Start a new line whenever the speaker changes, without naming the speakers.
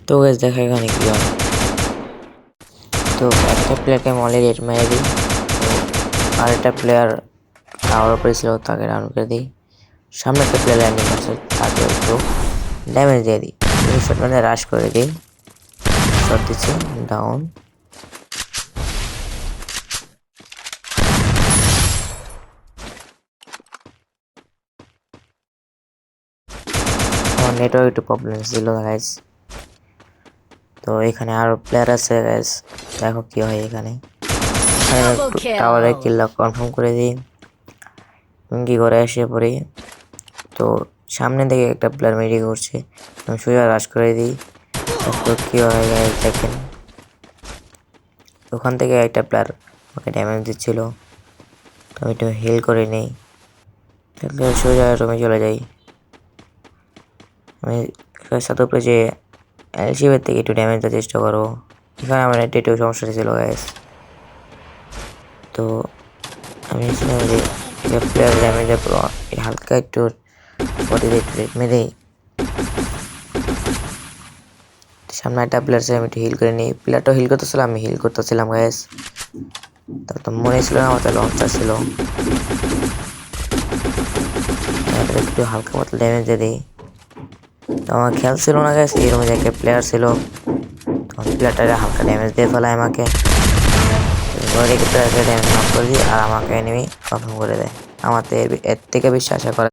তো গাইস দেখা এখানে কি হয়। তো একটা প্লেয়ারকে মলে রেড মেরে দিই, আর একটা প্লেয়ার টাওয়ার উপরে ছিল তাকে ডাউন করে দিই। সামনে একটা প্লেয়ার ল্যান্ডিং করছে তাকে একটু ড্যামেজ দিয়ে দিই, শট মানে রাশ করে দিই, শট দিচ্ছি ডাউন। আমার নেটওয়ার্ক একটু প্রবলেম ছিল গাইস। তো এখানে আরো প্লেয়ার আছে গাইস, দেখো কি হয় এখানে। টাওয়ারে কিল কনফার্ম করে দিই, কি করে এসে পড়ি। তো সামনে থেকে একটা প্লেয়ার মেডি করছে, আমি সোজা রাশ করে দিই। তারপর কি হয় গাইস দেখেন, ওখান থেকে একটা প্লেয়ার আমাকে ড্যামেজ দিচ্ছিল, তো আমি একটু হিল করে নিই, তারপর সোজা রুমে চলে যাই। আমি সাথে উপরে যে এলসিবের থেকে একটু ড্যামেজ দেওয়ার চেষ্টা করো। এখানে আমার একটু সমস্যা ছিল গাইস। তো আমি প্লেয়ার ড্যামেজের পর হালকা একটু বডিতে একটু রেট মেরে সামনে একটা প্লেয়ার ছিল, আমি একটু হিল করে নিই। প্লেয়ারটা হিল করতেছিলাম, আমি হিল করতেছিলাম গাইস। তার তো মনে ছিল না আমার লঞ্চার ছিল, একটু হালকা পাতলা ড্যামেজ দিয়ে দিই। তো আমার খেয়াল ছিল না গাইস এই রুমে একটা প্লেয়ার ছিল, তখন প্লেয়ারটা হালকা ড্যামেজ দিয়ে ফেলায় আমাকে। প্লেয়ারকে ড্যামেজ মাফ করে দিই আর আমাকে এনিমি কনফার্ম করে দেয়। আমার তো এর থেকে বেশি আশা করা